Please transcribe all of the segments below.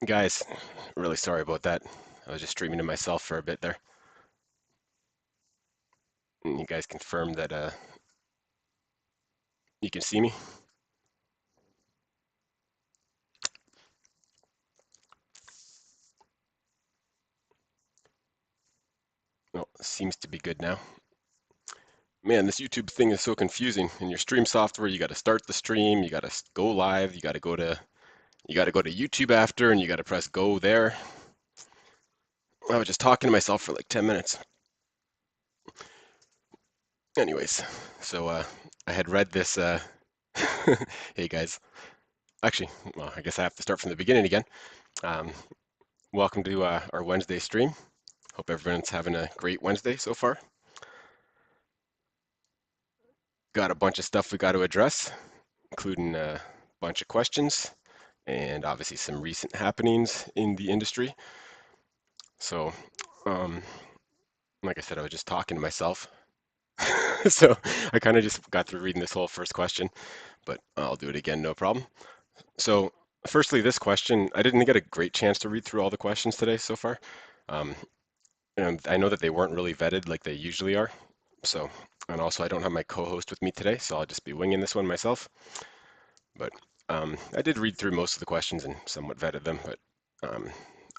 Guys, really sorry about that. I was just streaming to myself for a bit there. And you guys confirmed that you can see me? Well, seems to be good now. Man, this YouTube thing is so confusing. In your stream software, you got to start the stream, you got to go live, you got to go to YouTube after, and you got to press go there. I was just talking to myself for like 10 minutes. Anyways, so I had read this. Hey guys, actually, well, I guess I have to start from the beginning again. Um, Welcome to our Wednesday stream. Hope everyone's having a great Wednesday so far. Got a bunch of stuff we got to address, including a bunch of questions and obviously some recent happenings in the industry. So, um, like I said, I was just talking to myself. So I kind of just got through reading this whole first question, but I'll do it again, no problem. So, firstly, this question, I didn't get a great chance to read through all the questions today so far. Um, and I know that they weren't really vetted like they usually are. So, and also I don't have my co-host with me today, so I'll just be winging this one myself. But I did read through most of the questions and somewhat vetted them, but um,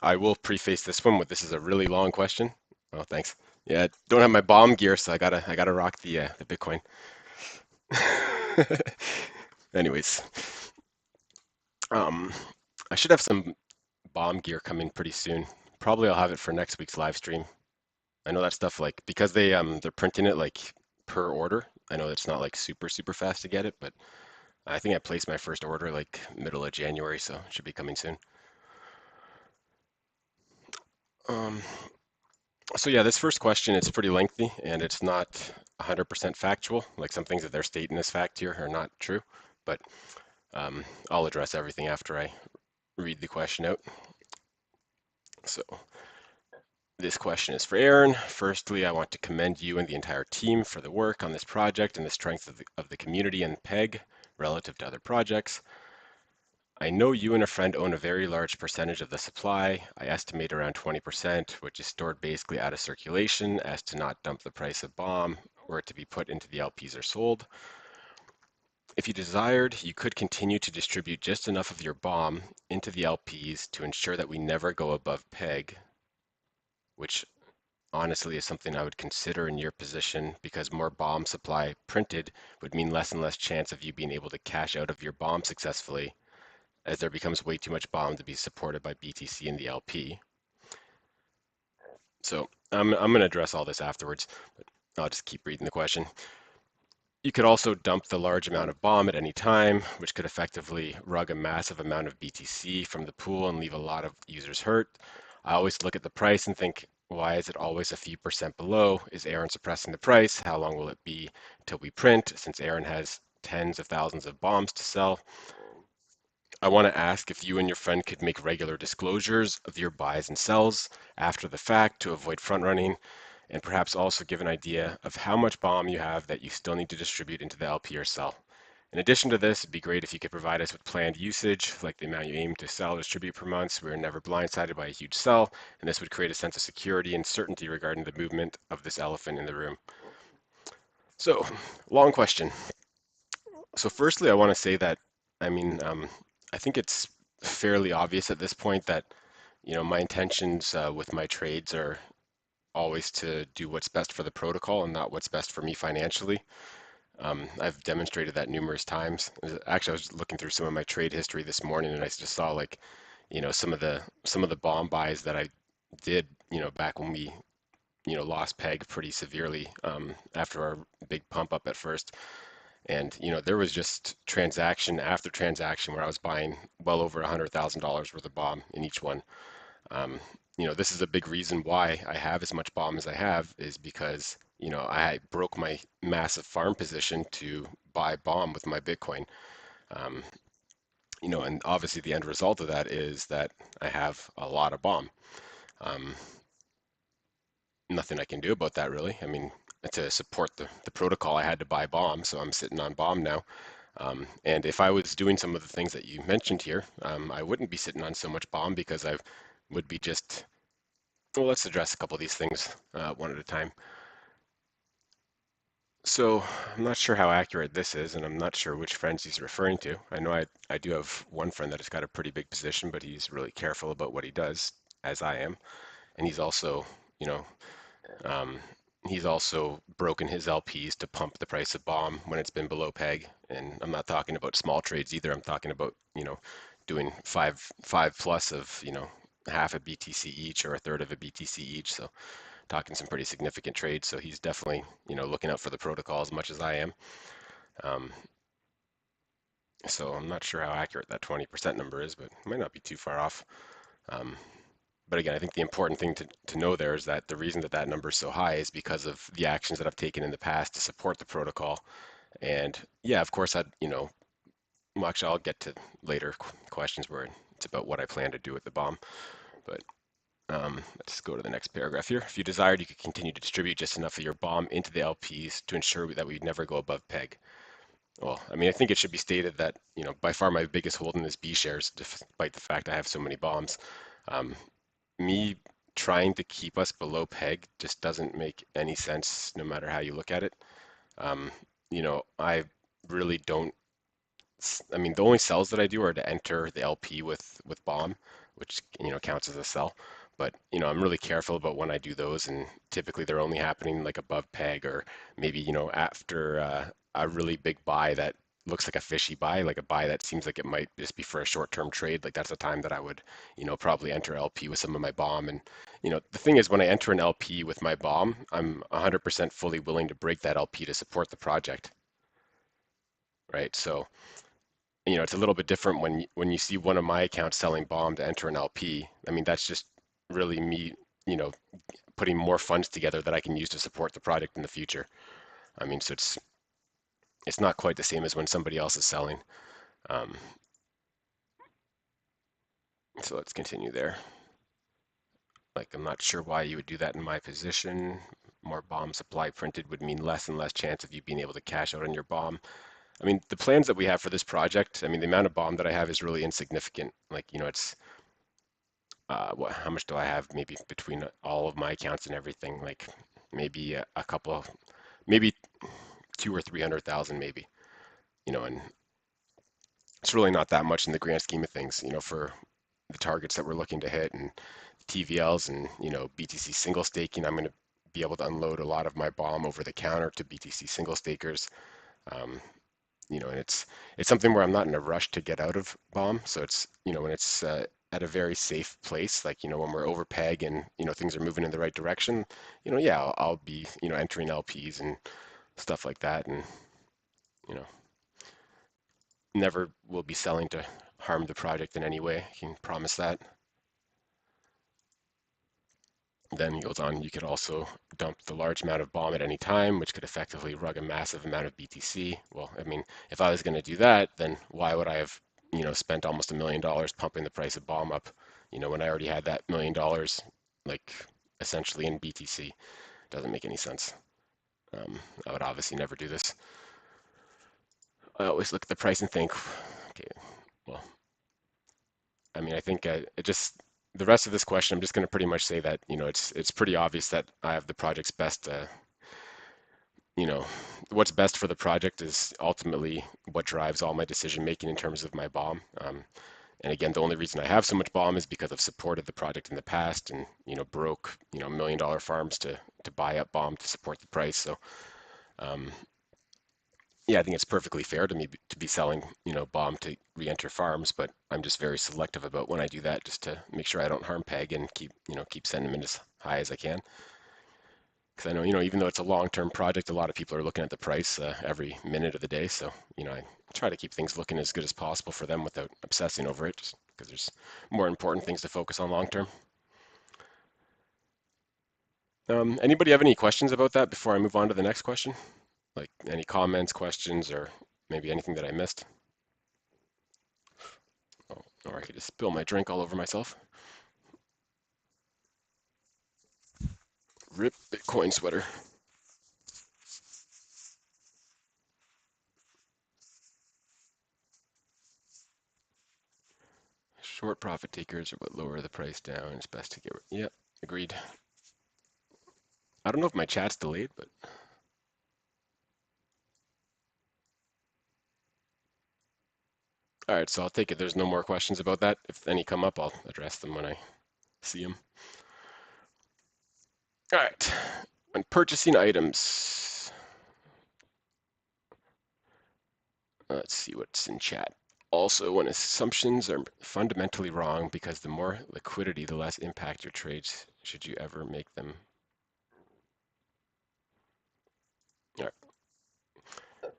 I will preface this one with this is a really long question. Oh, thanks. Yeah, don't have my bomb gear, so I gotta rock the Bitcoin. Anyways, um, I should have some bomb gear coming pretty soon. Probably I'll have it for next week's live stream. I know that stuff like because they're printing it like per order. I know it's not like super fast to get it, but I think I placed my first order like middle of January, so it should be coming soon. Um, so yeah, this first question is pretty lengthy and it's not 100% factual. Like some things that they're stating as fact here are not true, but I'll address everything after I read the question out. So this question is for Aaron. Firstly, I want to commend you and the entire team for the work on this project and the strength of the community and PEG relative to other projects. I know you and a friend own a very large percentage of the supply. I estimate around 20%, which is stored basically out of circulation as to not dump the price of bomb or to be put into the LPs or sold. If you desired, you could continue to distribute just enough of your bomb into the LPs to ensure that we never go above PEG, which honestly is something I would consider in your position because more bomb supply printed would mean less and less chance of you being able to cash out of your bomb successfully as there becomes way too much bomb to be supported by BTC and the LP. So I'm going to address all this afterwards, but I'll just keep reading the question. You could also dump the large amount of bomb at any time, which could effectively rug a massive amount of BTC from the pool and leave a lot of users hurt. I always look at the price and think, why is it always a few percent below? Is Aaron suppressing the price? How long will it be until we print, since Aaron has tens of thousands of bombs to sell? I want to ask if you and your friend could make regular disclosures of your buys and sells after the fact to avoid front running, and perhaps also give an idea of how much bomb you have that you still need to distribute into the LP or sell. In addition to this, it'd be great if you could provide us with planned usage, like the amount you aim to sell or distribute per month, so we are never blindsided by a huge sell, and this would create a sense of security and certainty regarding the movement of this elephant in the room. So, long question. So firstly, I want to say that, I mean, I think it's fairly obvious at this point that, my intentions with my trades are always to do what's best for the protocol and not what's best for me financially. I've demonstrated that numerous times. Actually, I was looking through some of my trade history this morning, and I just saw like, some of the bomb buys that I did, back when we, lost peg pretty severely after our big pump up at first. And there was just transaction after transaction where I was buying well over $100,000 worth of bomb in each one. Um, this is a big reason why I have as much bomb as I have is because I broke my massive farm position to buy bomb with my Bitcoin. Um, and obviously the end result of that is that I have a lot of bomb. Um, Nothing I can do about that really. I mean, to support the protocol, I had to buy bomb, so I'm sitting on bomb now. And if I was doing some of the things that you mentioned here, I wouldn't be sitting on so much bomb because I would be just, well, let's address a couple of these things one at a time. So I'm not sure how accurate this is, and I'm not sure which friends he's referring to. I know I do have one friend that has got a pretty big position, but he's really careful about what he does, as I am. And he's also, you know, um, he's also broken his LPs to pump the price of bomb when it's been below peg. And I'm not talking about small trades either. I'm talking about, doing five plus of, half a BTC each or a third of a BTC each. So talking some pretty significant trades. So he's definitely, looking out for the protocol as much as I am. Um, so I'm not sure how accurate that 20% number is, but it might not be too far off. Um, but again, I think the important thing to know there is that the reason that that number is so high is because of the actions that I've taken in the past to support the protocol. And yeah, of course, well, actually, I'll get to later questions where it's about what I plan to do with the bomb. But let's go to the next paragraph here. If you desired, you could continue to distribute just enough of your bomb into the LPs to ensure that we never go above peg. Well, I mean, I think it should be stated that, by far my biggest holding is B shares, despite the fact I have so many bombs. Um, Me trying to keep us below peg just doesn't make any sense, no matter how you look at it. Um, I really don't. I mean, the only sells that I do are to enter the LP with bomb, which counts as a sell. But I'm really careful about when I do those, and typically they're only happening like above peg or maybe after a really big buy that looks like a fishy buy, like a buy that seems like it might just be for a short-term trade. Like that's the time that I would probably enter LP with some of my bomb. And the thing is, when I enter an LP with my bomb, I'm 100% fully willing to break that LP to support the project, right? So it's a little bit different when you see one of my accounts selling bomb to enter an LP. I mean, that's just really me, you know, putting more funds together that I can use to support the project in the future. I mean, so it's not quite the same as when somebody else is selling. Um, so let's continue there. Like, I'm not sure why you would do that in my position. More bomb supply printed would mean less and less chance of you being able to cash out on your bomb. I mean, the plans that we have for this project, I mean, the amount of bomb that I have is really insignificant. Like, it's how much do I have maybe between all of my accounts and everything? Like maybe a couple of, maybe two or 300,000 maybe, and it's really not that much in the grand scheme of things, for the targets that we're looking to hit and TVLs and, BTC single staking. I'm going to be able to unload a lot of my bomb over the counter to BTC single stakers. Um, and it's something where I'm not in a rush to get out of bomb. So it's when it's at a very safe place, like when we're over peg and things are moving in the right direction, yeah, I'll be entering LPs and stuff like that, and you know never will be selling to harm the project in any way. I can promise that. Then he goes on, you could also dump the large amount of bomb at any time, which could effectively rug a massive amount of BTC. Well, I mean, if I was going to do that, then why would I have, spent almost $1 million pumping the price of bomb up, when I already had that $1 million, like essentially in BTC? Doesn't make any sense. I would obviously never do this. I always look at the price and think, okay, well, I mean, I think it just the rest of this question, I'm just going to pretty much say that it's pretty obvious that I have the project's best. You know, what's best for the project is ultimately what drives all my decision making in terms of my bomb. And again, the only reason I have so much bomb is because I've supported the project in the past and broke $1 million farms to buy up bomb to support the price. So um, yeah, I think it's perfectly fair to me to be selling, bomb to re-enter farms, but I'm just very selective about when I do that, just to make sure I don't harm peg and keep sentiment as high as I can. Because I know, even though it's a long-term project, a lot of people are looking at the price every minute of the day. So, I try to keep things looking as good as possible for them without obsessing over it, just because there's more important things to focus on long-term. Anybody have any questions about that before I move on to the next question? Like any comments, questions, or maybe anything that I missed? Oh, or I could just spill my drink all over myself. Rip Bitcoin sweater. Short profit takers are what lower the price down. It's best to get. Yep, agreed. I don't know if my chat's delayed, but all right. So I'll take it. There's no more questions about that. If any come up, I'll address them when I see them. All right. When purchasing items, let's see what's in chat. Also, when assumptions are fundamentally wrong because the more liquidity, the less impact your trades should you ever make them. All right.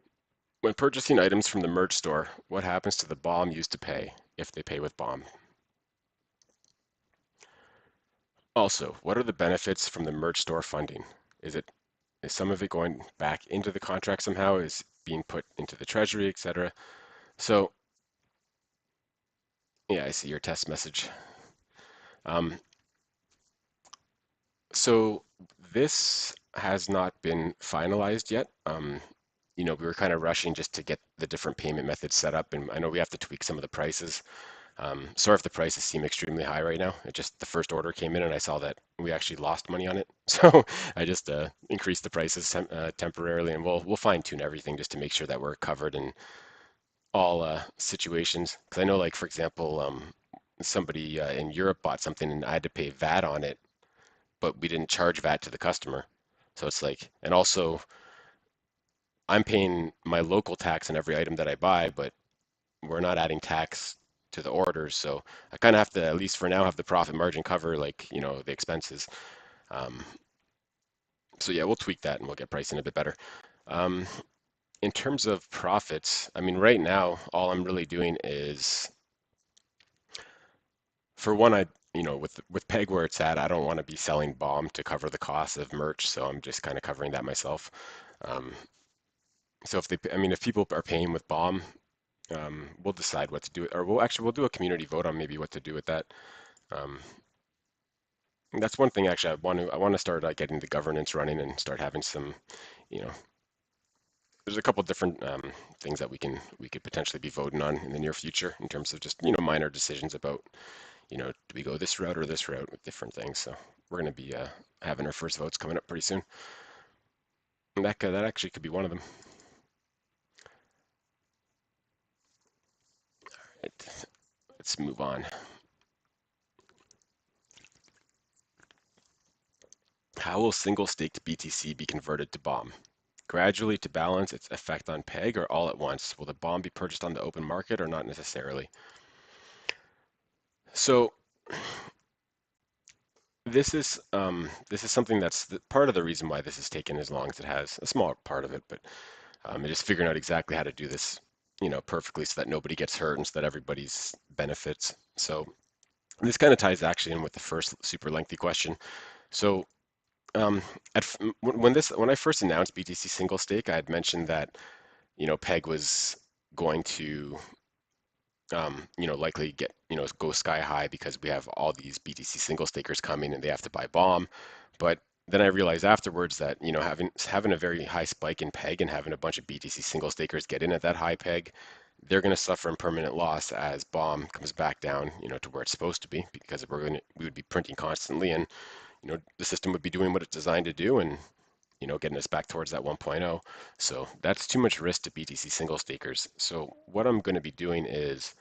When purchasing items from the merge store, what happens to the BOM used to pay if they pay with BOM? Also, what are the benefits from the merge store funding? Is it is some of it going back into the contract somehow? Is being put into the treasury, etc.? So, yeah, I see your test message. Um, so this has not been finalized yet. We were kind of rushing just to get the different payment methods set up, and I know we have to tweak some of the prices. Sorry if the prices seem extremely high right now. It just the first order came in and I saw that we actually lost money on it, so I just increased the prices temporarily, and we'll fine tune everything just to make sure that we're covered in all situations. Because I know, like for example, somebody in Europe bought something and I had to pay VAT on it, but we didn't charge VAT to the customer. So it's like, and also I'm paying my local tax on every item that I buy, but we're not adding tax to the orders. So I kind of have to, at least for now, have the profit margin cover like, the expenses. Um, so yeah, we'll tweak that and we'll get pricing a bit better. Um, in terms of profits, I mean, right now, all I'm really doing is, for one, with Peg where it's at, I don't want to be selling bomb to cover the cost of merch, so I'm just kind of covering that myself. Um, so if people are paying with bomb, we'll decide what to do, or we'll do a community vote on maybe what to do with that. Um, that's one thing actually I want to start getting the governance running and start having some, you know, there's a couple different things that we could potentially be voting on in the near future in terms of just minor decisions about do we go this route or this route with different things. So we're going to be having our first votes coming up pretty soon. And that actually could be one of them. Right, let's move on. How will single staked BTC be converted to BOM? Gradually to balance its effect on PEG or all at once? Will the BOM be purchased on the open market or not necessarily? So this is something that's part of the reason why this has taken as long as it has. A small part of it, but it is figuring out exactly how to do this, perfectly so that nobody gets hurt and so that everybody's benefits. So this kind of ties actually in with the first super lengthy question. So um, when I first announced BTC single stake, I had mentioned that Peg was going to likely get, go sky high because we have all these BTC single stakers coming and they have to buy bomb. But then I realized afterwards that, having a very high spike in peg and having a bunch of BTC single stakers get in at that high peg, they're going to suffer impermanent loss as bomb comes back down, to where it's supposed to be because we would be printing constantly and, the system would be doing what it's designed to do and, getting us back towards that 1.0. So that's too much risk to BTC single stakers. So what I'm going to be doing is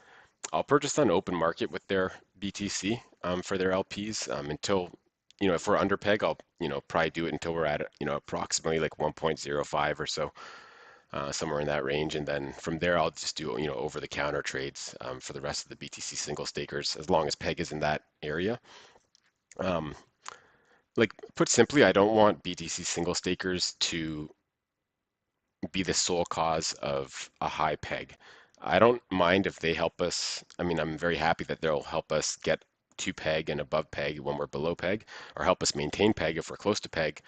I'll purchase on open market with their BTC for their LPs until, if we're under peg, I'll, probably do it until we're at, approximately like 1.05 or so, somewhere in that range. And then from there, I'll just do, over the counter trades for the rest of the BTC single stakers, as long as peg is in that area. Um, like put simply, I don't want BTC single stakers to be the sole cause of a high peg. I don't mind if they help us. I mean, I'm very happy that they'll help us get to peg and above peg when we're below peg, or help us maintain peg if we're close to peg.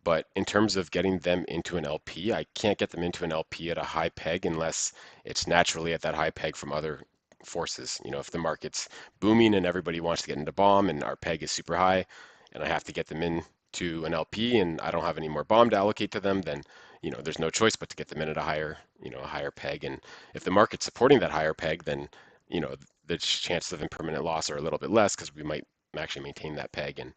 But in terms of getting them into an LP, I can't get them into an LP at a high peg unless it's naturally at that high peg from other forces. If the market's booming and everybody wants to get into bomb and our peg is super high, and I have to get them in to an LP and I don't have any more bomb to allocate to them, then there's no choice but to get them in at a higher, a higher peg. And if the market's supporting that higher peg, then, you know, the chances of impermanent loss are a little bit less because we might actually maintain that peg, and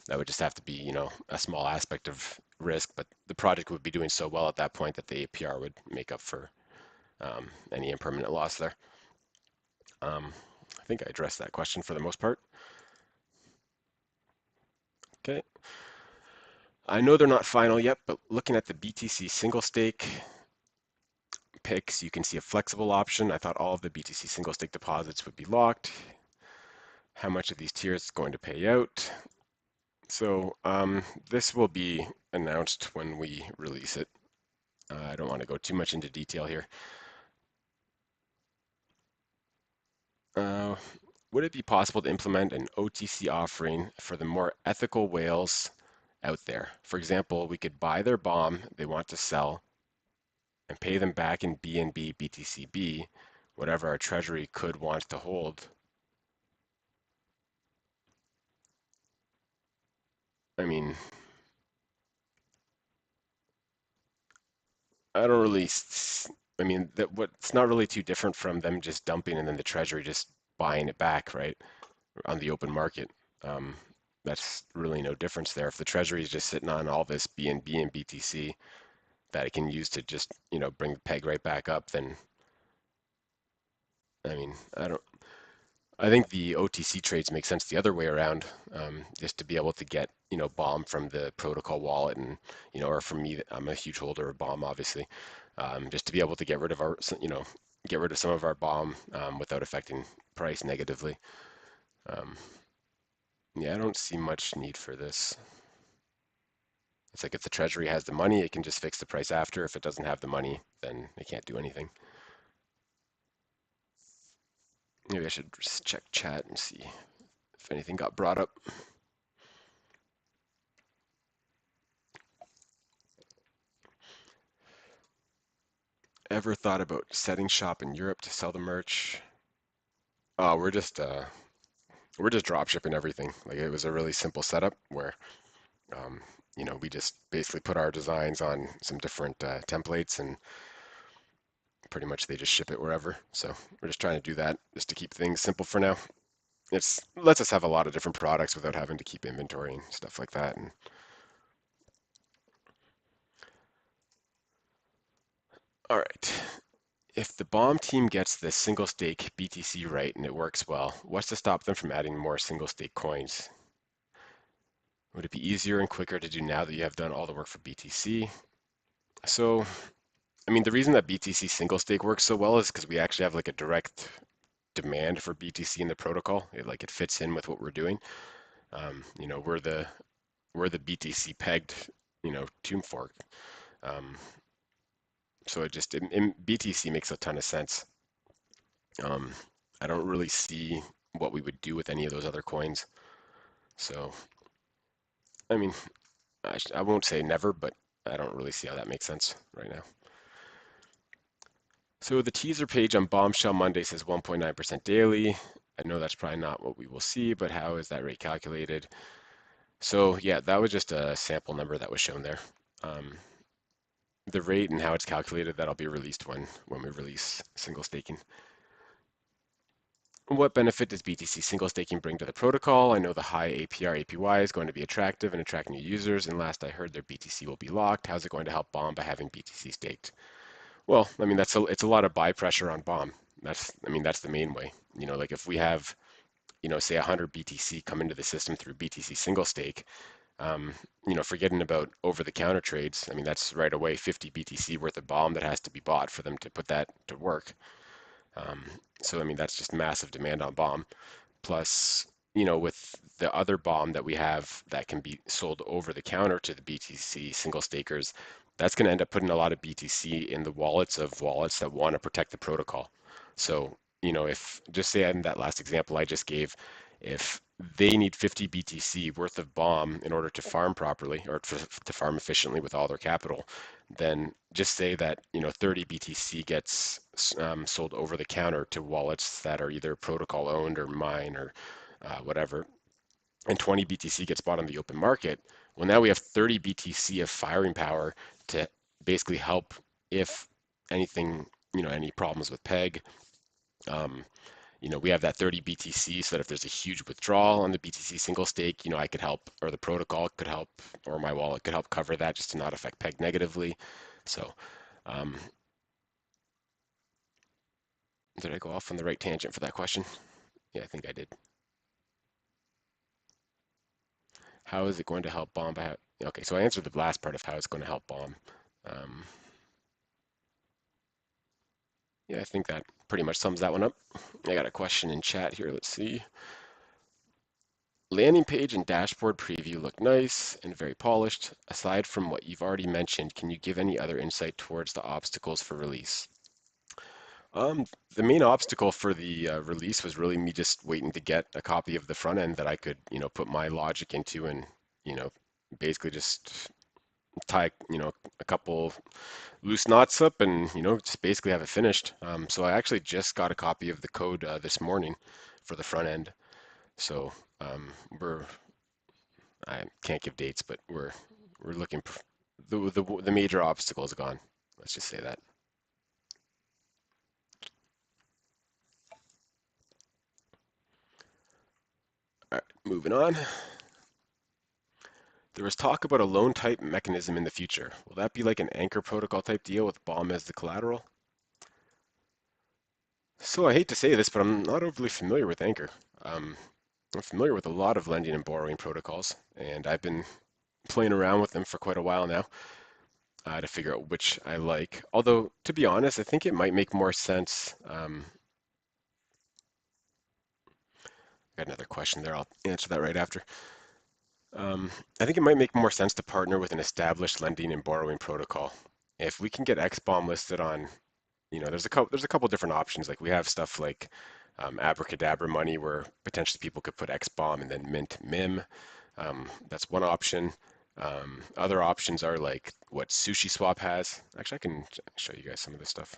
that would just have to be, a small aspect of risk. But the project would be doing so well at that point that the APR would make up for any impermanent loss there. I think I addressed that question for the most part. Okay. I know they're not final yet, but looking at the BTC single stake picks, you can see a flexible option. I thought all of the BTC single stake deposits would be locked. How much of these tiers is going to pay out? So this will be announced when we release it. I don't want to go too much into detail here. Uh, would it be possible to implement an OTC offering for the more ethical whales out there? For example, we could buy their bomb they want to sell and pay them back in BNB BTCB, whatever our treasury could want to hold. I mean, I don't really, I mean, it's not really too different from them just dumping and then the treasury just buying it back, right, on the open market. Um, that's really no difference there. If the treasury is just sitting on all this BNB and BTC that it can use to just, bring the peg right back up, then I mean, I think the OTC trades make sense the other way around, just to be able to get, bomb from the protocol wallet and, or from me, I'm a huge holder of bomb, obviously, just to be able to get rid of our, get rid of some of our bomb without affecting price negatively. Um, yeah, I don't see much need for this. It's like if the treasury has the money, it can just fix the price after. If it doesn't have the money, then it can't do anything. Maybe I should just check chat and see if anything got brought up. Ever thought about setting shop in Europe to sell the merch? Oh, we're just drop shipping everything. Like it was a really simple setup where um, we just basically put our designs on some different templates and pretty much they just ship it wherever. So we're just trying to do that just to keep things simple for now. It's lets us have a lot of different products without having to keep inventory and stuff like that. And all right, if the bomb team gets the single stake BTC right and it works well, what's to stop them from adding more single stake coins? Would it be easier and quicker to do now that you have done all the work for BTC? So, I mean, the reason that BTC single stake works so well is because we actually have like a direct demand for BTC in the protocol. It fits in with what we're doing. We're the BTC pegged, tomb fork. Um, so BTC makes a ton of sense. Um, I don't really see what we would do with any of those other coins. So, I mean, I won't say never, but I don't really see how that makes sense right now. So the teaser page on Bombshell Monday says 1.9% daily. I know that's probably not what we will see, but how is that rate calculated? So yeah, that was just a sample number that was shown there. Um, the rate and how it's calculated, that'll be released when we release single staking. What benefit does BTC single staking bring to the protocol? I know the high APR APY is going to be attractive and attract new users, and last I heard their BTC will be locked. How's it going to help Bomb by having BTC staked? Well, I mean it's a lot of buy pressure on Bomb. That's the main way. Like if we have, say 100 BTC come into the system through BTC single stake, um, forgetting about over-the-counter trades. I mean that's right away 50 BTC worth of Bomb that has to be bought for them to put that to work. Um, so I mean that's just massive demand on Bomb. Plus, with the other bomb that we have that can be sold over the counter to the BTC single stakers, that's going to end up putting a lot of BTC in the wallets of wallets that want to protect the protocol. So, if just say in that last example I just gave, if they need 50 BTC worth of bomb in order to farm properly or to farm efficiently with all their capital, then just say that 30 BTC gets sold over the counter to wallets that are either protocol owned or mine or whatever, and 20 BTC gets bought on the open market. Well, now we have 30 BTC of firing power to basically help if anything, any problems with peg. Um, we have that 30 BTC so that if there's a huge withdrawal on the BTC single stake, I could help, or the protocol could help, or my wallet could help cover that just to not affect PEG negatively. So, um, did I go off on the right tangent for that question? Yeah, I think I did. How is it going to help bomb? Okay, so I answered the last part of how it's going to help bomb. Um, yeah, I think that pretty much sums that one up. I got a question in chat here. Let's see. Landing page and dashboard preview look nice and very polished. Aside from what you've already mentioned, can you give any other insight towards the obstacles for release? The main obstacle for the release was really me just waiting to get a copy of the front end that I could, put my logic into and, you know, basically just tie, a couple loose knots up and, just basically have it finished. So I actually just got a copy of the code this morning for the front end. So we're I can't give dates, but we're looking. The major obstacle is gone. Let's just say that. All right, moving on. There was talk about a loan type mechanism in the future. Will that be like an anchor protocol type deal with bomb as the collateral? So I hate to say this, but I'm not overly familiar with Anchor. Um, I'm familiar with a lot of lending and borrowing protocols, and I've been playing around with them for quite a while now to figure out which I like. Although, to be honest, I think it might make more sense. Got another question there. I'll answer that right after. I think it might make more sense to partner with an established lending and borrowing protocol. If we can get Xbomb listed on, there's a couple different options. Like we have stuff like Abracadabra money, where potentially people could put Xbomb and then mint MIM. That's one option. Other options are like what SushiSwap has. Actually, I can show you guys some of this stuff.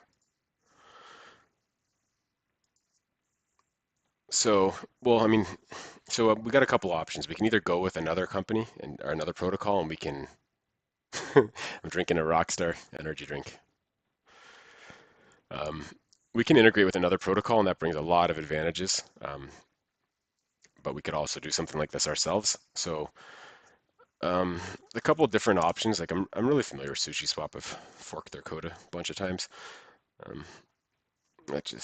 So, well, I mean, we got a couple options. We can either go with another company and or another protocol, and we can. I'm drinking a Rockstar energy drink. Um, we can integrate with another protocol, and that brings a lot of advantages. But we could also do something like this ourselves. So, a couple of different options. Like I'm really familiar with SushiSwap. I've forked their code a bunch of times. Um, let me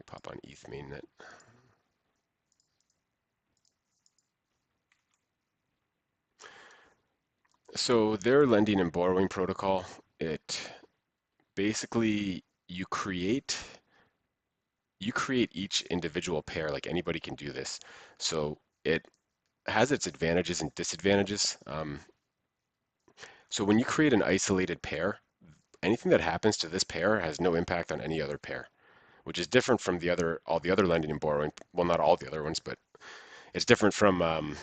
pop on ETH mainnet. So their lending and borrowing protocol, it basically you create each individual pair. Like anybody can do this. So it has its advantages and disadvantages. So when you create an isolated pair, anything that happens to this pair has no impact on any other pair, which is different from all the other lending and borrowing. Well, not all the other ones, but it's different from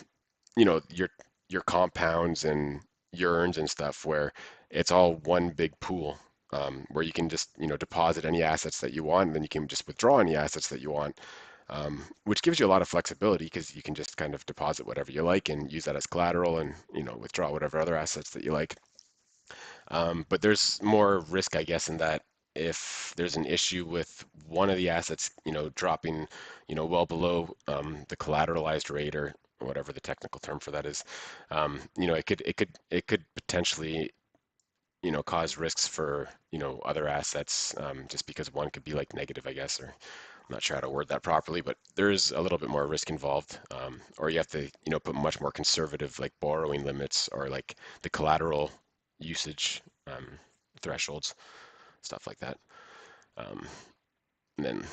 you know your your compounds and yearns and stuff, where it's all one big pool, where you can just deposit any assets that you want, and then you can just withdraw any assets that you want, which gives you a lot of flexibility because you can just kind of deposit whatever you like and use that as collateral, and withdraw whatever other assets that you like. But there's more risk, I guess, in that if there's an issue with one of the assets, dropping, well below the collateralized rate, or whatever the technical term for that is, it could potentially, cause risks for, other assets, just because one could be like negative, I guess, or I'm not sure how to word that properly, but there's a little bit more risk involved, or you have to, put much more conservative like borrowing limits, or like the collateral usage thresholds, stuff like that. Um, and then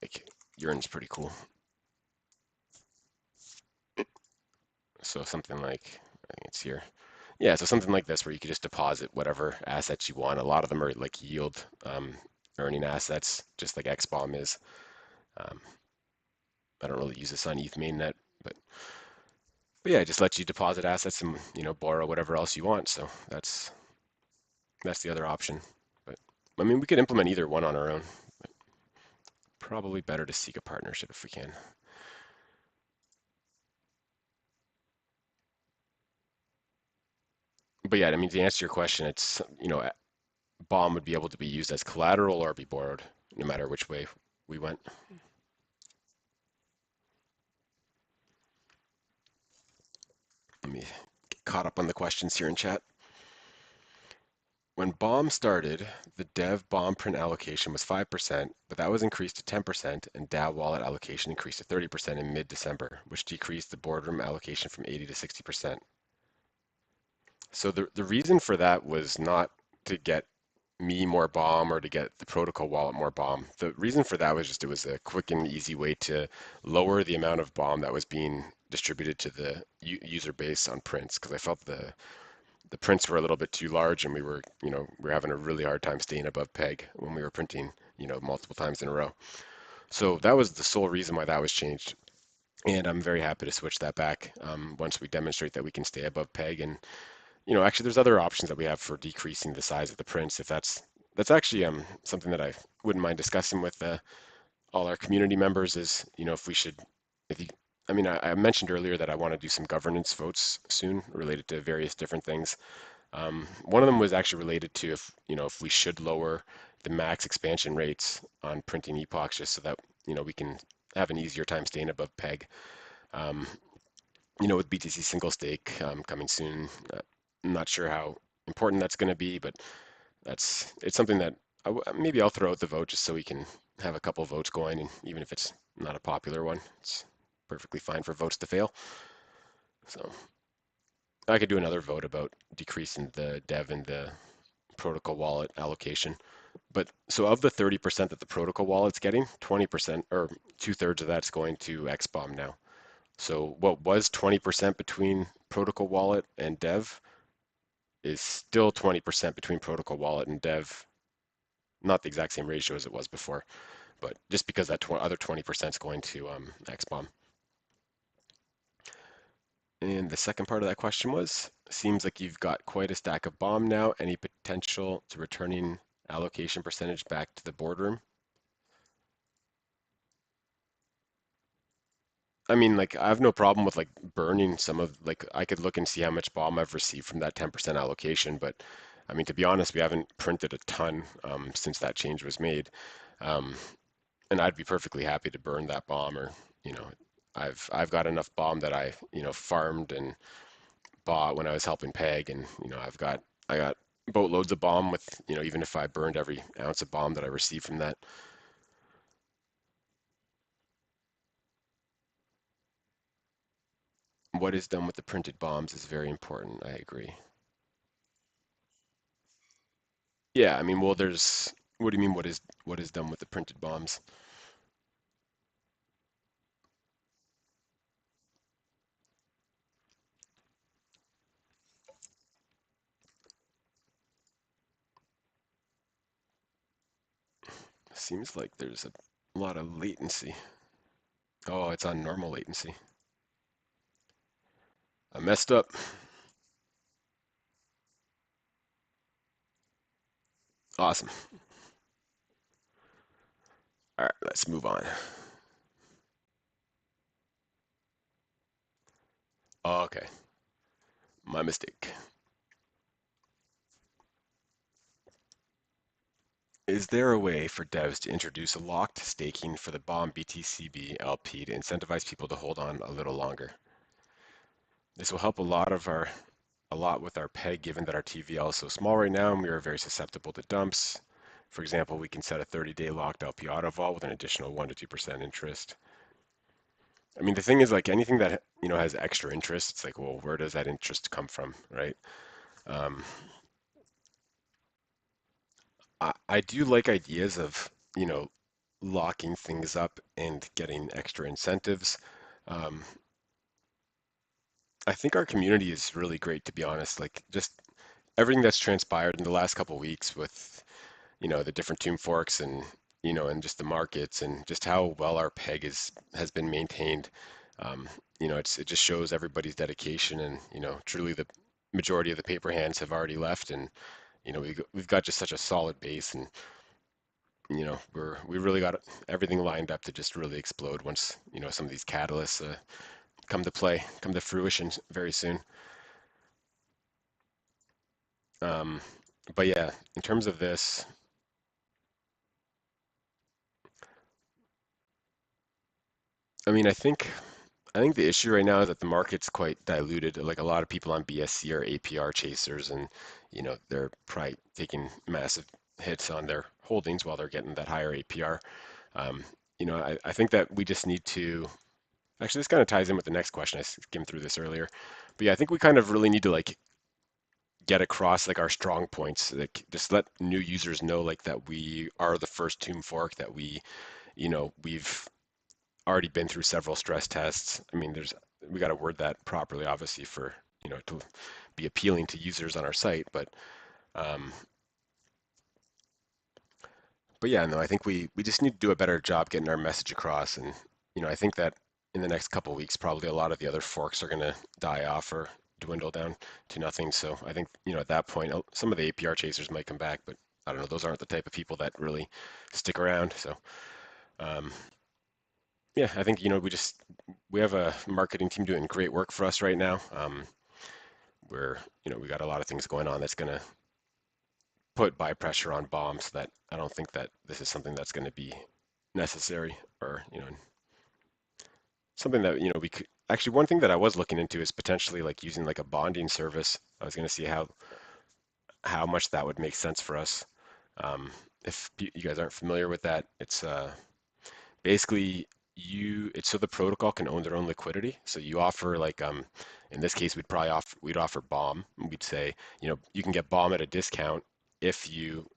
like urine's pretty cool. So something like, I think it's here. Yeah, so something like this where you could just deposit whatever assets you want. A lot of them are like yield earning assets, just like Xbomb is. Um, I don't really use this on ETH mainnet, but yeah, it just lets you deposit assets and borrow whatever else you want. So that's the other option. But I mean, we could implement either one on our own. Probably better to seek a partnership if we can. But yeah, I mean, to answer your question, it's, bomb would be able to be used as collateral or be borrowed, no matter which way we went. Let me get caught up on the questions here in chat. When BOM started, the dev BOM print allocation was 5%, but that was increased to 10%, and DAO wallet allocation increased to 30% in mid-December, which decreased the boardroom allocation from 80 to 60%. So the reason for that was not to get me more BOM or to get the protocol wallet more BOM. The reason for that was just it was a quick and easy way to lower the amount of BOM that was being distributed to the user base on prints because I felt the prints were a little bit too large and we were having a really hard time staying above peg when we were printing, multiple times in a row. So that was the sole reason why that was changed. And I'm very happy to switch that back once we demonstrate that we can stay above peg. And actually, there's other options that we have for decreasing the size of the prints. If that's actually something that I wouldn't mind discussing with all our community members. Is if we should, if you, I mean, I mentioned earlier that I want to do some governance votes soon related to various different things. One of them was actually related to if we should lower the max expansion rates on printing epochs just so that we can have an easier time staying above peg. Um, with BTC single stake coming soon, I'm not sure how important that's going to be, but it's something that maybe I'll throw out the vote just so we can have a couple votes going, and even if it's not a popular one, it's perfectly fine for votes to fail. So I could do another vote about decreasing the dev and the protocol wallet allocation. But so of the 30% that the protocol wallet's getting, 20% or two-thirds of that's going to Xbomb now. So what was 20% between protocol wallet and dev is still 20% between protocol wallet and dev. Not the exact same ratio as it was before, but just because that other 20% is going to Xbomb. And the second part of that question was, seems like you've got quite a stack of BOM now. Any potential to returning allocation percentage back to the boardroom? I mean, like, I have no problem with like burning some of, like, I could look and see how much BOM I've received from that 10% allocation, but I mean, to be honest, we haven't printed a ton since that change was made. Um, and I'd be perfectly happy to burn that BOM or, you know, I've got enough BOM that I, farmed and bought when I was helping Peg, and I got boatloads of BOM with, even if I burned every ounce of BOM that I received from that. What is done with the printed bombs is very important. I agree. Yeah, I mean, well, what do you mean what is done with the printed bombs? Seems like there's a lot of latency. Oh, it's on normal latency. I messed up. Awesome. All right, let's move on. Oh, okay, my mistake. Is there a way for devs to introduce a locked staking for the bomb BTCB LP to incentivize people to hold on a little longer? This will help a lot with our peg given that our TVL is so small right now and we are very susceptible to dumps. For example, we can set a 30-day locked LP auto vol with an additional 1 to 2% interest. I mean, the thing is like anything that, has extra interest, it's like, well, where does that interest come from, right? Um, I do like ideas of, locking things up and getting extra incentives. Um, I think our community is really great, to be honest. Like just everything that's transpired in the last couple of weeks with, the different tomb forks and, and just the markets and just how well our peg has been maintained. Um, it just shows everybody's dedication and, truly the majority of the paper hands have already left and, we've got just such a solid base and, we really got everything lined up to just really explode once, some of these catalysts come to fruition very soon. Um, but yeah, in terms of this, I mean, I think I think the issue right now is that the market's quite diluted. Like a lot of people on BSC are APR chasers, and they're probably taking massive hits on their holdings while they're getting that higher APR. Um, I think that we just need to. Actually, this kind of ties in with the next question. I skimmed through this earlier, but yeah, I think we kind of really need to like get across like our strong points. Like just let new users know like that we are the first tomb fork, that we've already been through several stress tests. I mean, we got to word that properly, obviously, for to be appealing to users on our site. Um, but yeah, no, I think we just need to do a better job getting our message across. And I think that in the next couple of weeks, probably a lot of the other forks are going to die off or dwindle down to nothing. So I think at that point, some of the APR chasers might come back, but I don't know. Those aren't the type of people that really stick around. So um, yeah, I think we have a marketing team doing great work for us right now. Where we got a lot of things going on that's going to put buy pressure on bombs. That I don't think that this is something that's going to be necessary, or something that we could actually. One thing that I was looking into is potentially like using like a bonding service. I was going to see how much that would make sense for us. If you guys aren't familiar with that, it's basically it's so the protocol can own their own liquidity. So you offer like in this case we'd offer bomb. We'd say, you can get bomb at a discount if you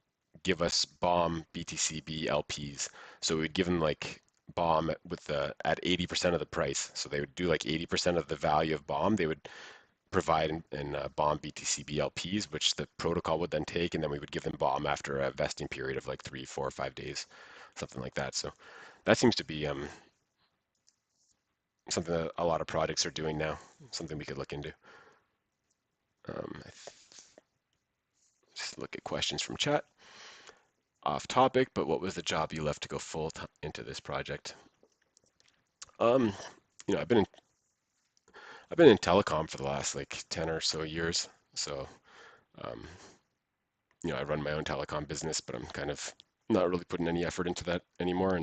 give us bomb BTCB LPs. So we'd give them like bomb with the at 80% of the price. So they would do like 80% of the value of bomb. They would provide in bomb BTCB LPs, which the protocol would then take, and then we would give them bomb after a vesting period of like 3, 4, or 5 days, something like that. So that seems to be something that a lot of projects are doing now, something we could look into. Um, just look at questions from chat. Off topic, but what was the job you left to go full time into this project? Um, you know, I've been in telecom for the last like 10 or so years. So, um, I run my own telecom business, but I'm kind of not really putting any effort into that anymore.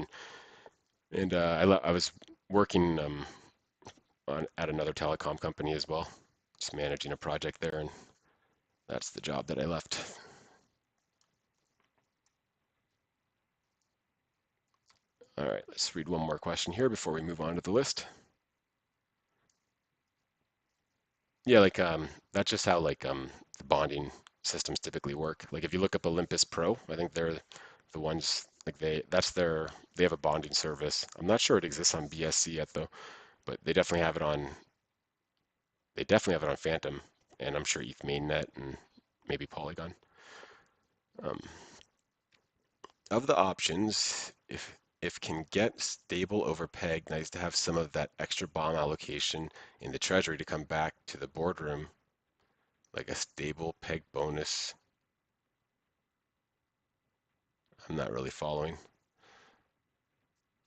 And I was working at another telecom company as well, just managing a project there, and that's the job that I left. All right, let's read one more question here before we move on to the list. Yeah, like that's just how like the bonding systems typically work. Like if you look up Olympus Pro, I think they're the ones like they have a bonding service. I'm not sure it exists on BSC yet though, but they definitely have it on Phantom, and I'm sure ETH mainnet and maybe Polygon. Um, of the options, if can get stable over peg, nice to have some of that extra bomb allocation in the treasury to come back to the boardroom, like a stable peg bonus. I'm not really following.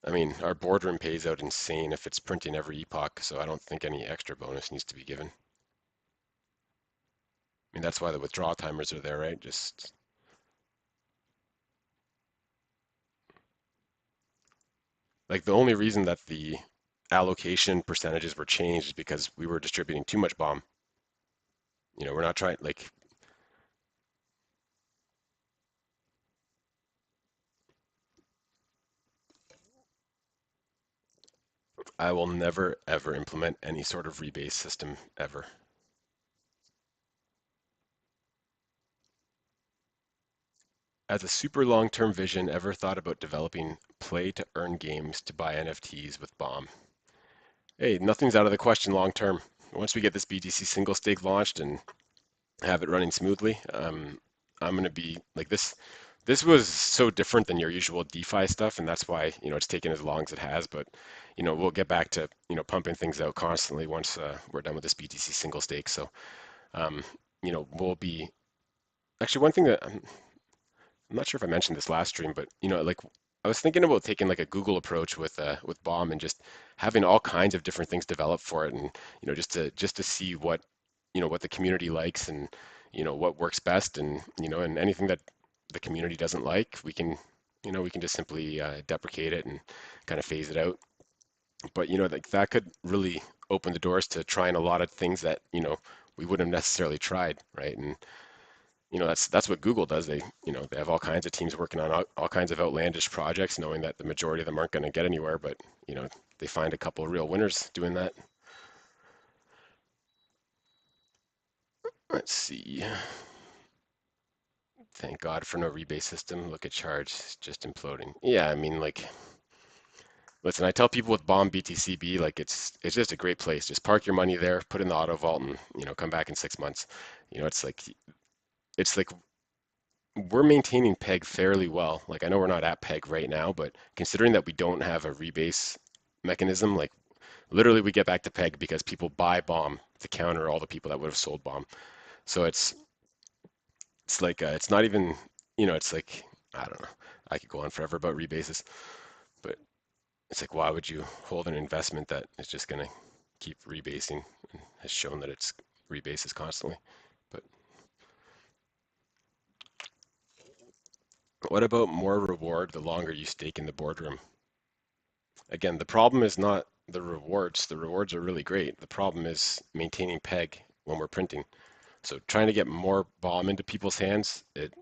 I mean, our boardroom pays out insane if it's printing every epoch, so I don't think any extra bonus needs to be given. I mean, that's why the withdrawal timers are there, right? Just like the only reason that the allocation percentages were changed is because we were distributing too much bomb. We're not trying, like, I will never ever implement any sort of rebase system ever. As a super long-term vision, ever thought about developing play to earn games to buy NFTs with bomb? Hey, nothing's out of the question long term. Once we get this BTC single stake launched and have it running smoothly, I'm going to be like this. This was so different than your usual DeFi stuff, and that's why it's taken as long as it has. But we'll get back to pumping things out constantly once we're done with this BTC single stake. So um, we'll be actually one thing that I'm not sure if I mentioned this last stream, but like I was thinking about taking like a Google approach with Bomb and just having all kinds of different things developed for it, and just to see what the community likes, and what works best, and and anything that the community doesn't like, we can just simply deprecate it and kind of phase it out. But like that could really open the doors to trying a lot of things that we wouldn't have necessarily tried, right? And that's what Google does. They have all kinds of teams working on all kinds of outlandish projects, knowing that the majority of them aren't going to get anywhere, but they find a couple of real winners doing that. Let's see. Thank God for no rebate system. Look at charge, it's just imploding. Yeah, I mean, like, listen, I tell people with Bomb BTCB, like, it's just a great place. Just park your money there, put in the auto vault, and come back in 6 months. It's like we're maintaining peg fairly well. Like, I know we're not at peg right now, but considering that we don't have a rebase mechanism, like, literally we get back to peg because people buy Bomb to counter all the people that would have sold Bomb. So it's like it's not even it's like I don't know. I could go on forever about rebases, but it's like why would you hold an investment that is just going to keep rebasing and has shown that it's rebases constantly. But what about more reward the longer you stake in the boardroom? Again, the problem is not the rewards. The rewards are really great. The problem is maintaining peg when we're printing. So trying to get more bomb into people's hands, it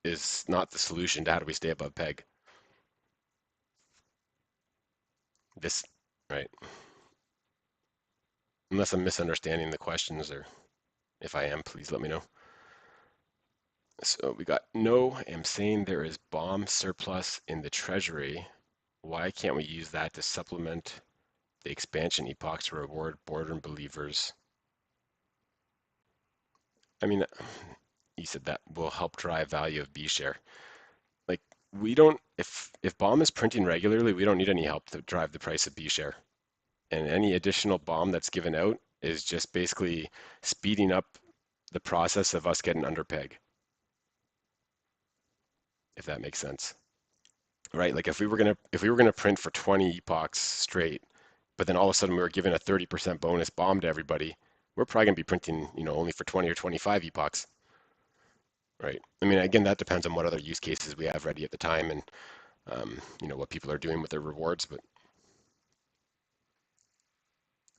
is not the solution to how do we stay above peg. This, right? Unless I'm misunderstanding the questions, or if I am, please let me know. So we got no, I'm saying there is bomb surplus in the treasury. Why can't we use that to supplement the expansion epochs to reward boardroom believers? I mean, you said that will help drive value of B share. Like we don't, if bomb is printing regularly, we don't need any help to drive the price of B share. And any additional bomb that's given out is just basically speeding up the process of us getting under peg, if that makes sense. Right? Like if we were gonna print for 20 epochs straight, but then all of a sudden we were given a 30% bonus bomb to everybody, we're probably gonna be printing, only for 20 or 25 epochs, right? I mean, again, that depends on what other use cases we have ready at the time and what people are doing with their rewards. But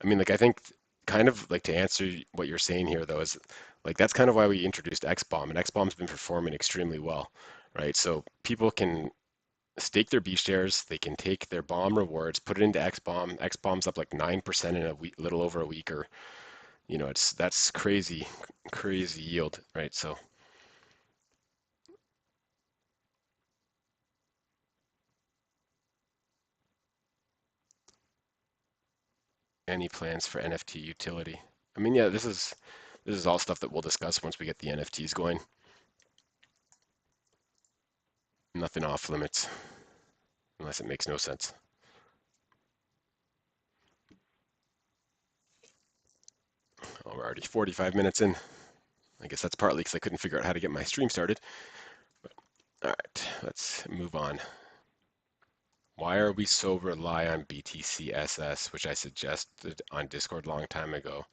I mean, like I think kind of like to answer what you're saying here though is like that's kind of why we introduced Xbomb, and Xbomb's been performing extremely well, right? So people can stake their B shares. They can take their bomb rewards, put it into Xbomb. Xbomb's up like 9% in a week, little over a week, or that's crazy, crazy yield, right? So any plans for NFT utility? I mean, yeah, this is all stuff that we'll discuss once we get the NFTs going. Nothing off limits unless it makes no sense. Oh, we're already 45 minutes in. I guess that's partly because I couldn't figure out how to get my stream started. All right, let's move on. Why are we so rely on BTCSS, which I suggested on Discord a long time ago?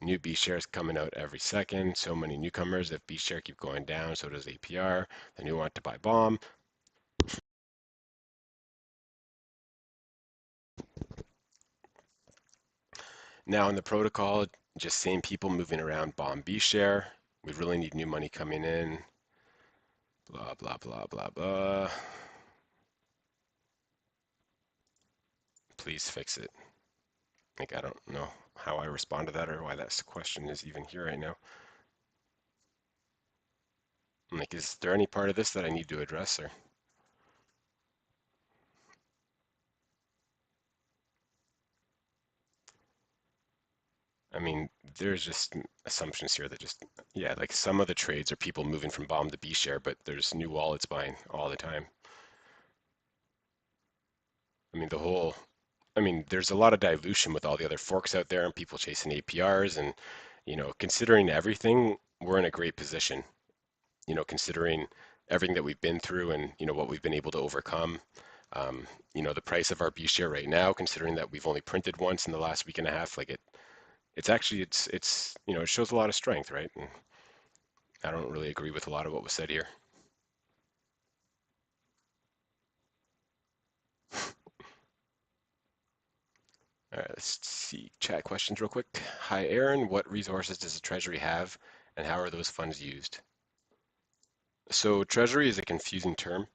New B shares coming out every second. So many newcomers. If B share keep going down, so does APR. Then you want to buy bomb. Now in the protocol, just same people moving around bomb B share. We really need new money coming in. Blah blah blah blah blah. Please fix it. Like I don't know how I respond to that or why that question is even here right now. Like, is there any part of this that I need to address or? I mean, there's just assumptions here that just, yeah, like some of the trades are people moving from bomb to B share, but there's new wallets buying all the time. I mean, there's a lot of dilution with all the other forks out there and people chasing APRs and, considering everything, we're in a great position, considering everything that we've been through and, what we've been able to overcome. The price of our B share right now, considering that we've only printed once in the last week and a half, like it's actually it shows a lot of strength, right? And I don't really agree with a lot of what was said here. All right, let's see chat questions real quick. Hi, Aaron. What resources does the Treasury have, and how are those funds used? So Treasury is a confusing term.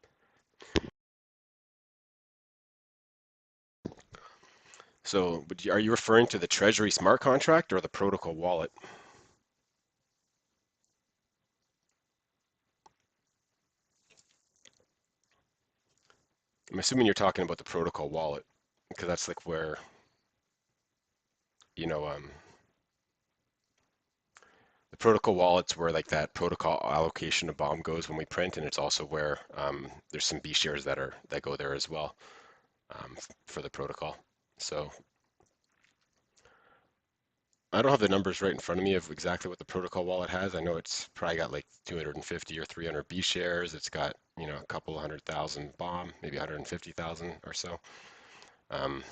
So are you referring to the Treasury smart contract or the protocol wallet? I'm assuming you're talking about the protocol wallet because that's like where, you know, the protocol wallet's where like that protocol allocation of bomb goes when we print, and it's also where there's some B shares that go there as well for the protocol. So I don't have the numbers right in front of me of exactly what the protocol wallet has. I know it's probably got like 250 or 300 B shares. It's got, a couple of 100,000 bomb, maybe 150,000 or so. Um,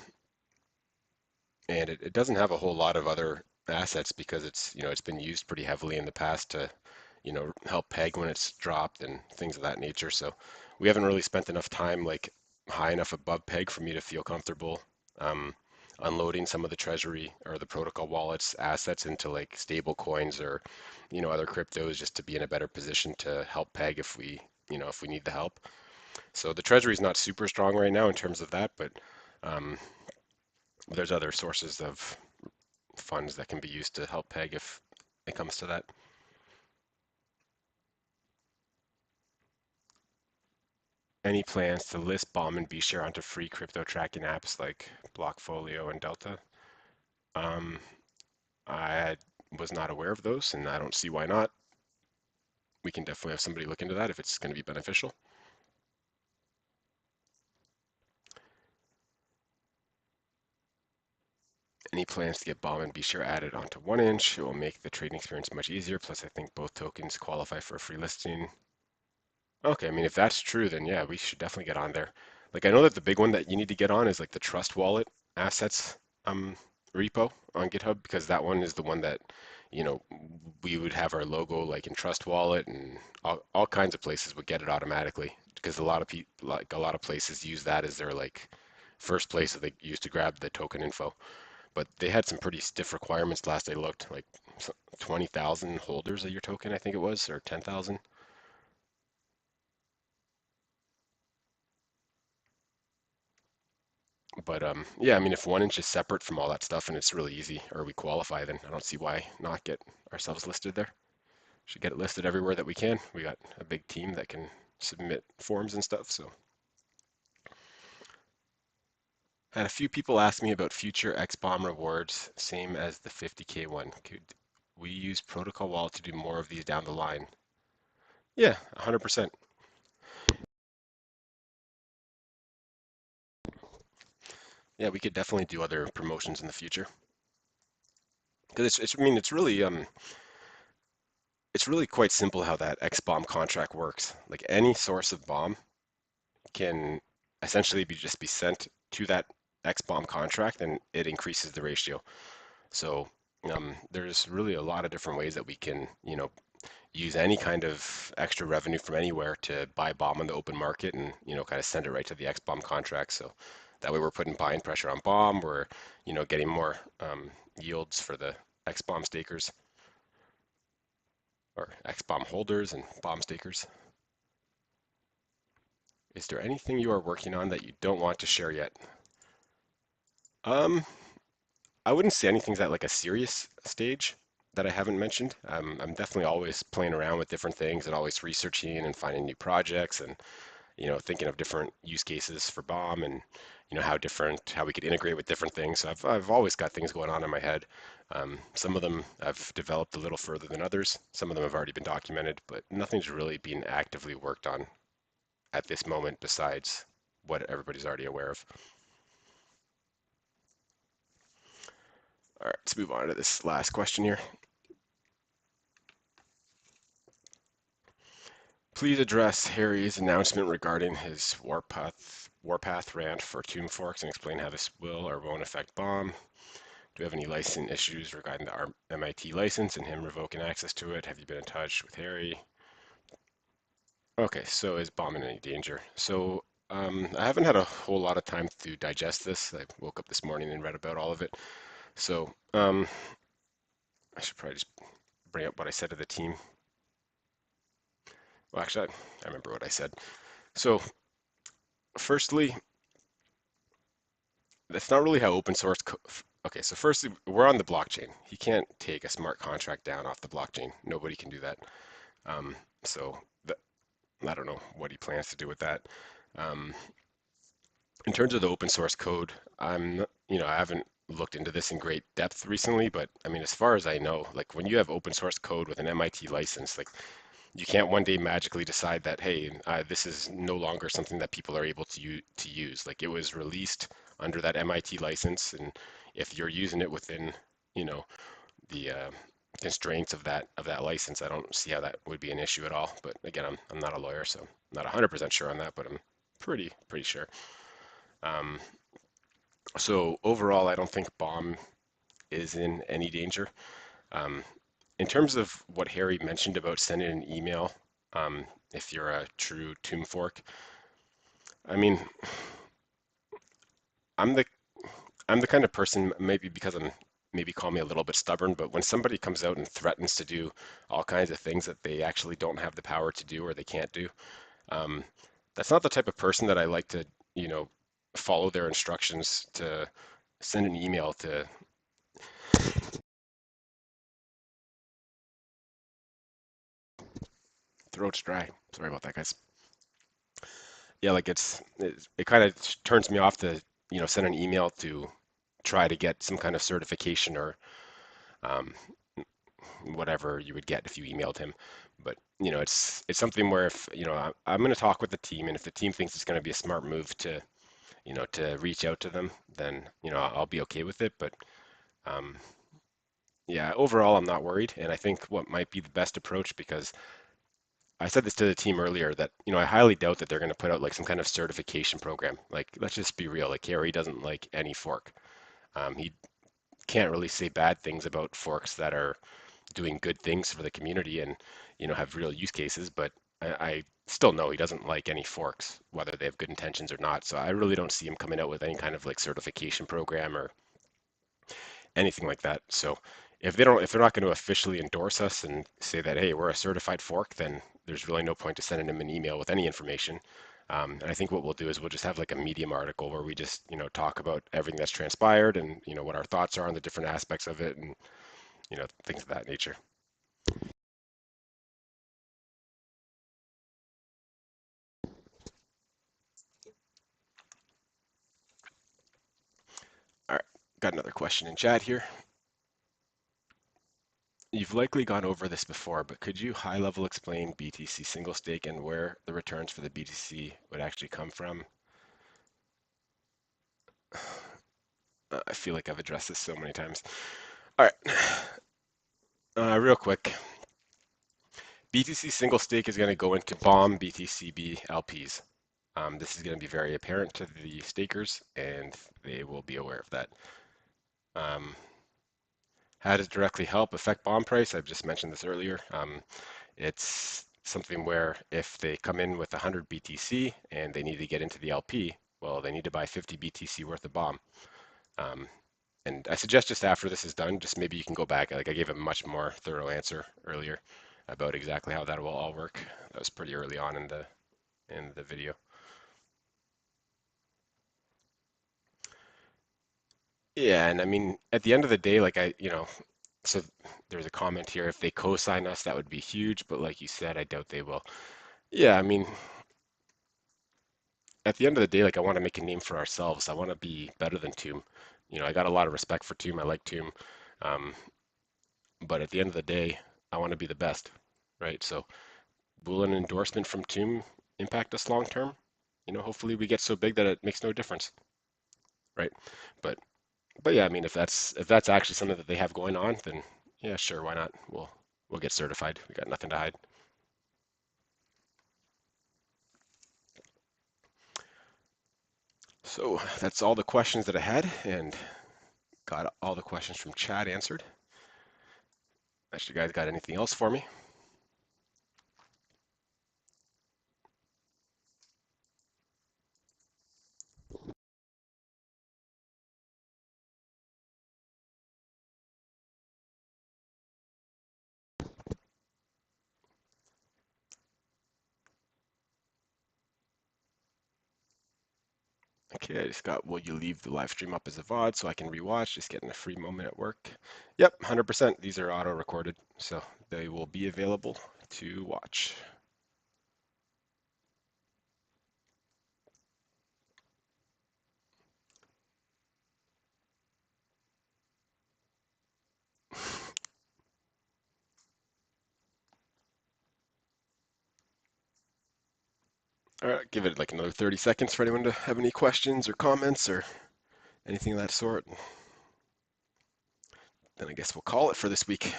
and it doesn't have a whole lot of other assets because it's been used pretty heavily in the past to, help peg when it's dropped and things of that nature. So we haven't really spent enough time like high enough above peg for me to feel comfortable um, unloading some of the treasury or the protocol wallets assets into like stable coins or, other cryptos just to be in a better position to help peg if we need the help. So the treasury is not super strong right now in terms of that, but um, there's other sources of funds that can be used to help peg if it comes to that. Any plans to list Bomb and B-Share onto free crypto tracking apps like Blockfolio and Delta? Um, I was not aware of those, and I don't see why not. We can definitely have somebody look into that if it's going to be beneficial. Any plans to get Bomb and B-Share added onto 1inch? It will make the trading experience much easier. Plus, I think both tokens qualify for a free listing. Okay, I mean, if that's true, then yeah, we should definitely get on there. Like, I know that the big one that you need to get on is like the Trust Wallet assets um, repo on GitHub because that one is the one that, you know, we would have our logo like in Trust Wallet and all kinds of places would get it automatically because a lot of people, like a lot of places use that as their like first place that they use to grab the token info. But they had some pretty stiff requirements last I looked, like 20,000 holders of your token, I think it was, or 10,000. But yeah, I mean, if 1inch is separate from all that stuff and it's really easy, or we qualify, then I don't see why not get ourselves listed there. Should get it listed everywhere that we can. We got a big team that can submit forms and stuff. So had a few people ask me about future Xbomb rewards, same as the 50K one. Could we use Protocol Wallet to do more of these down the line? Yeah, 100%. Yeah, we could definitely do other promotions in the future. Because I mean, it's really quite simple how that Xbomb contract works. Like any source of bomb can essentially just be sent to that Xbomb contract and it increases the ratio. So there's really a lot of different ways that we can, use any kind of extra revenue from anywhere to buy bomb on the open market and, kind of send it right to the Xbomb contract. So that way we're putting buying pressure on bomb. We're, getting more yields for the Xbomb stakers or Xbomb holders and bomb stakers. Is there anything you are working on that you don't want to share yet? Um, I wouldn't say anything's at like a serious stage that I haven't mentioned. I'm definitely always playing around with different things and always researching and finding new projects and thinking of different use cases for bomb and how we could integrate with different things. So I've always got things going on in my head. Some of them I've developed a little further than others. Some of them have already been documented, but nothing's really been actively worked on at this moment besides what everybody's already aware of. All right, let's move on to this last question here. Please address Harry's announcement regarding his Warpath rant for Tomb Forks and explain how this will or won't affect Bomb. Do you have any license issues regarding the MIT license and him revoking access to it? Have you been in touch with Harry? Okay, so is Bomb in any danger? So I haven't had a whole lot of time to digest this. I woke up this morning and read about all of it. So, I should probably just bring up what I said to the team. Well, actually, I remember what I said. So, firstly, that's not really how open source. Okay, so firstly, we're on the blockchain. He can't take a smart contract down off the blockchain. Nobody can do that. Um, so, th I don't know what he plans to do with that. Um, in terms of the open source code, I haven't looked into this in great depth recently, but I mean, as far as I know, like when you have open source code with an MIT license, like you can't one day magically decide that, hey, this is no longer something that people are able to use. Like it was released under that MIT license, and if you're using it within, you know, the constraints of that license, I don't see how that would be an issue at all. But again, I'm not a lawyer, so I'm not 100% sure on that, but I'm pretty sure. Um, so overall, I don't think Bomb is in any danger. Um, in terms of what Harry mentioned about sending an email, if you're a true tomb fork, I mean, I'm the I'm the kind of person, maybe because I'm maybe call me a little bit stubborn, but when somebody comes out and threatens to do all kinds of things that they actually don't have the power to do or they can't do, um, that's not the type of person that I like to, you know, follow their instructions to send an email to. Throat's dry. Sorry about that, guys. Yeah, like it kind of turns me off to, send an email to try to get some kind of certification or um, whatever you would get if you emailed him. But it's something where if I'm going to talk with the team, and if the team thinks it's going to be a smart move to to reach out to them, then I'll be okay with it. But um, yeah, overall I'm not worried, and I think what might be the best approach, because I said this to the team earlier, that I highly doubt that they're going to put out like some kind of certification program. Like, let's just be real. Like, Harry doesn't like any fork. He can't really say bad things about forks that are doing good things for the community and have real use cases. But I still know he doesn't like any forks, whether they have good intentions or not. So I really don't see him coming out with any kind of like certification program or anything like that. So if they're not going to officially endorse us and say that, hey, we're a certified fork, then there's really no point to sending them an email with any information. And I think what we'll do is we'll just have like a Medium article where we just talk about everything that's transpired and what our thoughts are on the different aspects of it and things of that nature. All right, got another question in chat here. You've likely gone over this before, but could you high level explain BTC single stake and where the returns for the BTC would actually come from? I feel like I've addressed this so many times. All right, real quick. BTC single stake is going to go into BOM BTCB LPs. This is going to be very apparent to the stakers, and they will be aware of that. Um, how does directly help affect BOM price? I've just mentioned this earlier. It's something where if they come in with 100 BTC and they need to get into the LP, well, they need to buy 50 BTC worth of BOM. Um, and I suggest just after this is done, just maybe you can go back. Like I gave a much more thorough answer earlier about exactly how that will all work. That was pretty early on in the video. Yeah, and I mean, at the end of the day, like so there's a comment here. If they co-sign us, that would be huge. But like you said, I doubt they will. Yeah, I mean, at the end of the day, like I want to make a name for ourselves. I want to be better than Tomb. I got a lot of respect for Tomb. I like Tomb. Um, but at the end of the day, I want to be the best, right? So will an endorsement from Tomb impact us long term? Hopefully we get so big that it makes no difference, right? But but yeah, I mean, if that's actually something that they have going on, then yeah, sure, why not? We'll get certified. We got nothing to hide. So that's all the questions that I had, and got all the questions from chat answered. Unless you guys got anything else for me? Okay, I just got, will you leave the live stream up as a VOD so I can rewatch? Just getting a free moment at work. Yep, 100%. These are auto recorded, so they will be available to watch. All right, give it like another 30 seconds for anyone to have any questions or comments or anything of that sort. Then I guess we'll call it for this week.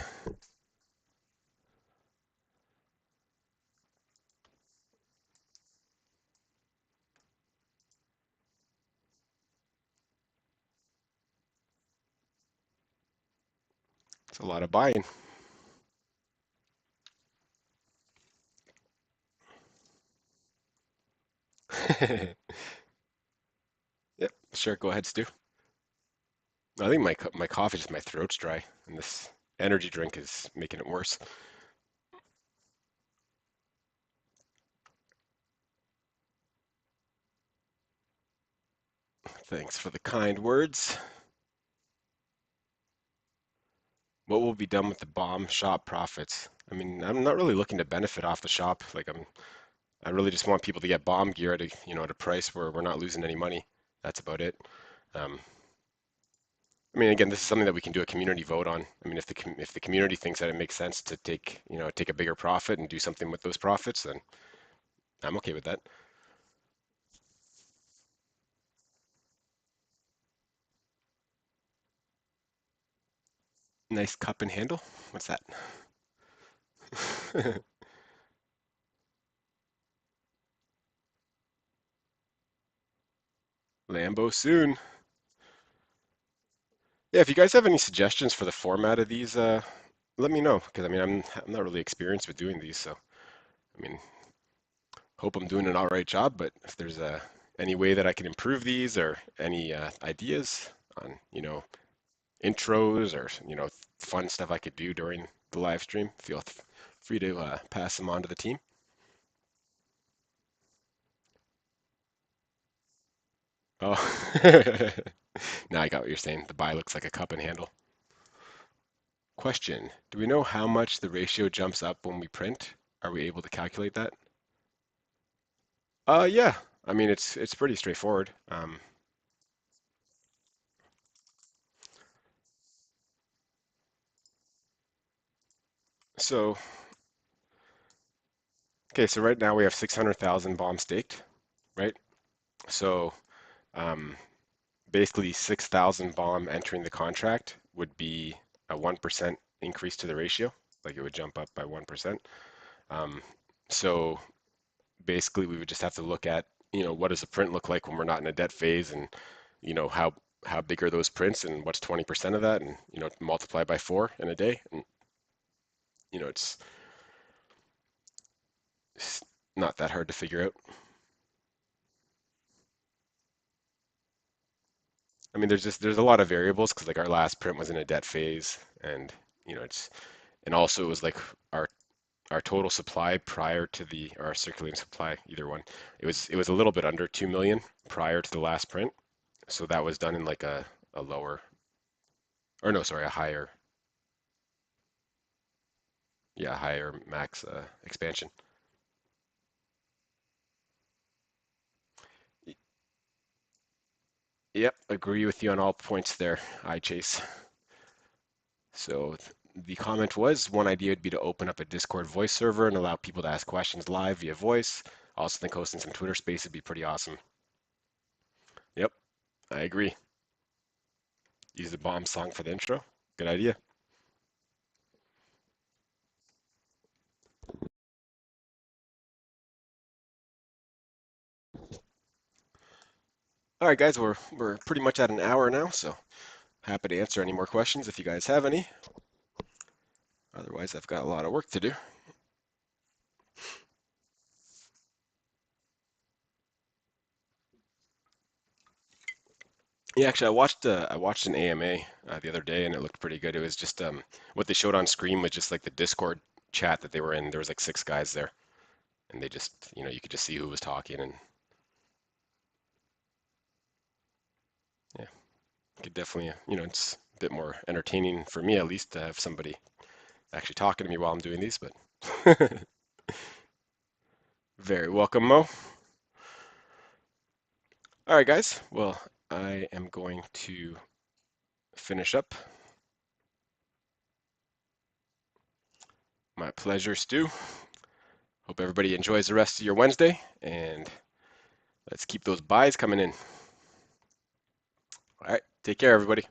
It's a lot of buying. Yep, sure. Go ahead, Stu. I think my coffee, just my throat's dry, and this energy drink is making it worse. Thanks for the kind words. What will be done with the bomb shop profits? I mean, I'm not really looking to benefit off the shop. I really just want people to get bomb gear at at a price where we're not losing any money. That's about it. Um, I mean, again, this is something that we can do a community vote on. I mean, if the community thinks that it makes sense to take a bigger profit and do something with those profits, then I'm okay with that. Nice cup and handle. What's that? Lambo soon. Yeah, if you guys have any suggestions for the format of these, let me know because I mean, I'm not really experienced with doing these, so I mean, hope I'm doing an all right job. But if there's any way that I can improve these or any ideas on intros or fun stuff I could do during the live stream, feel free to pass them on to the team. Oh, now I got what you're saying. The buy looks like a cup and handle. Question: do we know how much the ratio jumps up when we print? Are we able to calculate that? Yeah. I mean, it's pretty straightforward. So okay, so right now we have 600,000 bomb staked, right? So um, basically 6,000 bomb entering the contract would be a 1% increase to the ratio, like it would jump up by 1%. Um, so basically we would just have to look at, what does the print look like when we're not in a debt phase and, how big are those prints and what's 20% of that and, multiply by 4 in a day. And, it's not that hard to figure out. I mean, there's a lot of variables because like our last print was in a debt phase and, it's and also it was like our our total supply prior to the or our circulating supply, either one, it was a little bit under 2 million prior to the last print. So that was done in like a lower or no, sorry, a higher, yeah, higher max expansion. Yep, agree with you on all points there, I Chase. So the comment was one idea would be to open up a Discord voice server and allow people to ask questions live via voice. I also think hosting some Twitter space would be pretty awesome. Yep, I agree. Use the bomb song for the intro. Good idea. All right, guys, we're pretty much at an hour now, so happy to answer any more questions if you guys have any. Otherwise, I've got a lot of work to do. Yeah, actually, I watched an AMA the other day, and it looked pretty good. It was just what they showed on screen was just like the Discord chat that they were in. There was like 6 guys there, and they just you could just see who was talking, and Yeah, could definitely, it's a bit more entertaining for me at least to have somebody actually talking to me while I'm doing these, but very welcome, Mo. All right, guys. Well, I am going to finish up. My pleasure, Stu. Hope everybody enjoys the rest of your Wednesday, and let's keep those buys coming in. All right, take care, everybody.